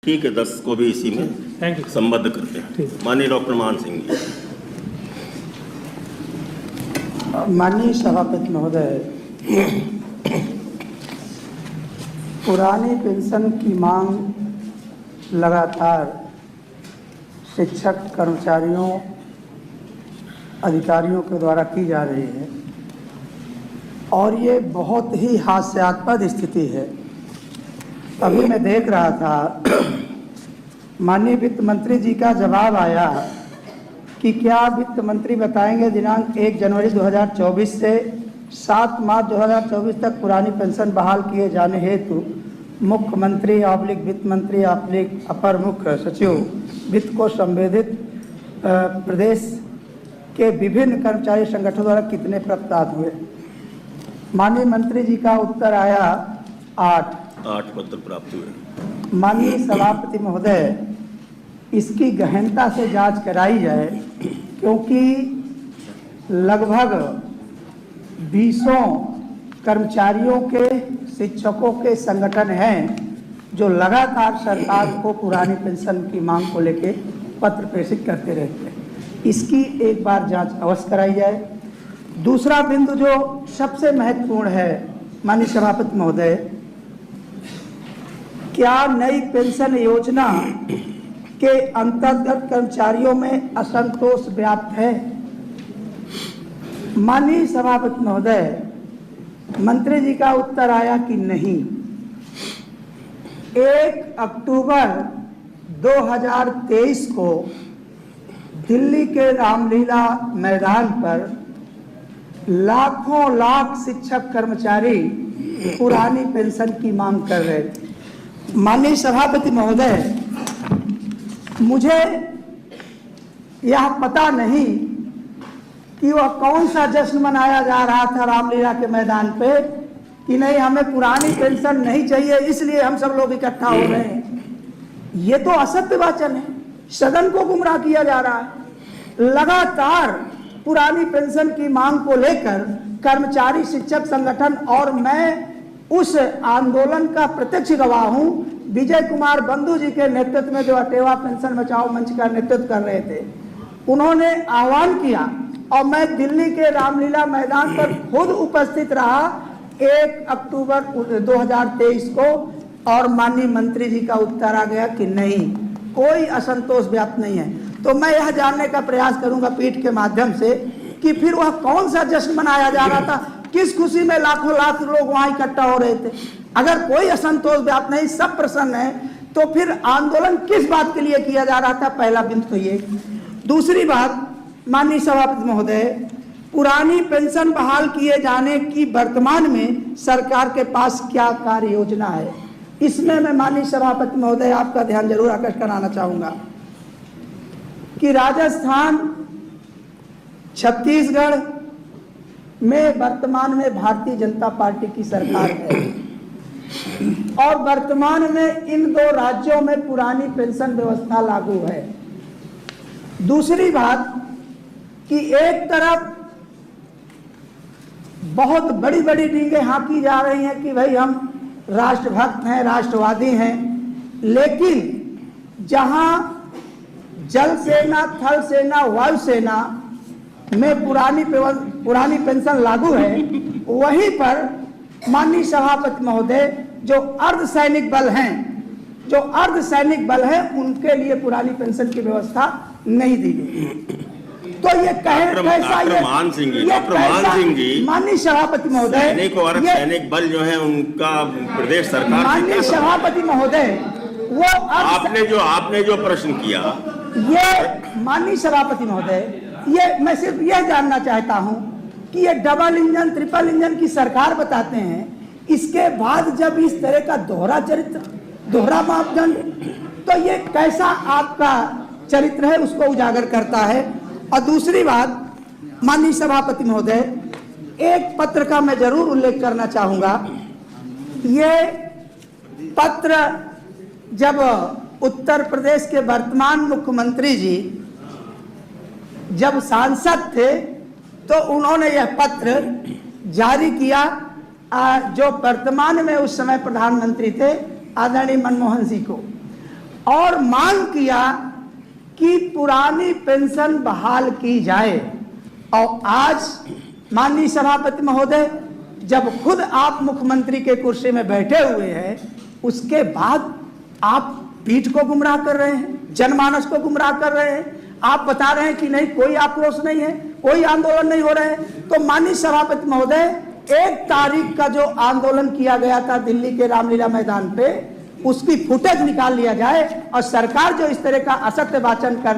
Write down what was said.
ठीक है, 10 को भी इसी में संबद्ध करते हैं। माननीय डॉक्टर मान सिंह जी। माननीय सभापति महोदय, पुरानी पेंशन की मांग लगातार शिक्षक कर्मचारियों अधिकारियों के द्वारा की जा रही है और ये बहुत ही हास्यास्पद स्थिति है। अभी मैं देख रहा था, माननीय वित्त मंत्री जी का जवाब आया कि क्या वित्त मंत्री बताएंगे दिनांक 1 जनवरी 2024 से 7 मार्च 2024 तक पुरानी पेंशन बहाल किए जाने हेतु मुख्यमंत्री / वित्त मंत्री / अपर मुख्य सचिव वित्त को संबोधित प्रदेश के विभिन्न कर्मचारी संगठनों द्वारा कितने प्रस्ताव हुए। माननीय मंत्री जी का उत्तर आया 8 पत्र प्राप्त हुए। माननीय सभापति महोदय, इसकी गहनता से जांच कराई जाए, क्योंकि लगभग 20 कर्मचारियों के शिक्षकों के संगठन हैं जो लगातार सरकार को पुरानी पेंशन की मांग को लेकर पत्र प्रेषित करते रहते हैं। इसकी एक बार जांच अवश्य कराई जाए। दूसरा बिंदु जो सबसे महत्वपूर्ण है, माननीय सभापति महोदय, क्या नई पेंशन योजना के अंतर्गत कर्मचारियों में असंतोष व्याप्त है। माननीय सभापति महोदय, मंत्री जी का उत्तर आया कि नहीं। 1 अक्टूबर 2023 को दिल्ली के रामलीला मैदान पर लाखों लाख शिक्षक कर्मचारी पुरानी पेंशन की मांग कर रहे थे। माननीय सभापति महोदय, मुझे यह पता नहीं कि वह कौन सा जश्न मनाया जा रहा था रामलीला के मैदान पे कि नहीं हमें पुरानी पेंशन नहीं चाहिए इसलिए हम सब लोग इकट्ठा हो रहे हैं। ये तो असत्य वाचन है, सदन को गुमराह किया जा रहा है। लगातार पुरानी पेंशन की मांग को लेकर कर्मचारी शिक्षक संगठन और मैं उस आंदोलन का प्रत्यक्ष गवाह हूं। विजय कुमार बंधु जी के नेतृत्व में जो अटेवा पेंशन बचाओ मंच का नेतृत्व कर रहे थे, उन्होंने आह्वान किया और मैं दिल्ली के रामलीला मैदान पर खुद उपस्थित रहा 1 अक्टूबर 2023 को, और माननीय मंत्री जी का उत्तर आ गया कि नहीं, कोई असंतोष व्याप्त नहीं है। तो मैं यह जानने का प्रयास करूंगा पीठ के माध्यम से कि फिर वह कौन सा जश्न मनाया जा रहा था, किस खुशी में लाखों लाख लोग वहां इकट्ठा हो रहे थे। अगर कोई असंतोष व्याप्त नहीं, सब प्रसन्न है, तो फिर आंदोलन किस बात के लिए किया जा रहा था। पहला बिंदु तो ये। दूसरी बात, माननीय सभापति महोदय, पुरानी पेंशन बहाल किए जाने की वर्तमान में सरकार के पास क्या कार्य योजना है, इसमें मैं माननीय सभापति महोदय आपका ध्यान जरूर आकर्षित कराना चाहूंगा कि राजस्थान, छत्तीसगढ़ में वर्तमान में भारतीय जनता पार्टी की सरकार है और वर्तमान में इन 2 राज्यों में पुरानी पेंशन व्यवस्था लागू है। दूसरी बात कि एक तरफ बहुत बड़ी बड़ी डींगे हाँकी जा रही हैं कि भाई हम राष्ट्रभक्त हैं, राष्ट्रवादी हैं, लेकिन जहां जल सेना, थल सेना, वायुसेना में पुरानी पेंशन लागू है, वहीं पर माननीय सभापति महोदय जो अर्धसैनिक बल हैं उनके लिए पुरानी पेंशन की व्यवस्था नहीं दी गई। तो ये कैसा माननीय सभापति महोदय, सैनिक बल जो है उनका प्रदेश सरकार, माननीय सभापति महोदय, वो आपने जो प्रश्न किया, ये माननीय सभापति महोदय, ये मैं सिर्फ यह जानना चाहता हूं कि ये डबल इंजन, ट्रिपल इंजन की सरकार बताते हैं, इसके बाद जब इस तरह का दोहरा चरित्र, दोहरा मापदंड, तो ये कैसा आपका चरित्र है उसको उजागर करता है। और दूसरी बात, माननीय सभापति महोदय, एक पत्र का मैं जरूर उल्लेख करना चाहूंगा। ये पत्र जब उत्तर प्रदेश के वर्तमान मुख्यमंत्री जी जब सांसद थे तो उन्होंने यह पत्र जारी किया जो वर्तमान में उस समय प्रधानमंत्री थे आदरणीय मनमोहन सिंह को। और मांग किया कि पुरानी पेंशन बहाल की जाए। और आज माननीय सभापति महोदय, जब खुद आप मुख्यमंत्री के कुर्सी में बैठे हुए हैं, उसके बाद आप पीठ को गुमराह कर रहे हैं, जनमानस को गुमराह कर रहे हैं। आप बता रहे हैं कि नहीं, कोई आक्रोश नहीं है, कोई आंदोलन नहीं हो रहा है। तो माननीय सभापति महोदय, 1 तारीख का जो आंदोलन किया गया था दिल्ली के रामलीला मैदान पे, उसकी फुटेज निकाल लिया जाए और सरकार जो इस तरह का असत्य वाचन कर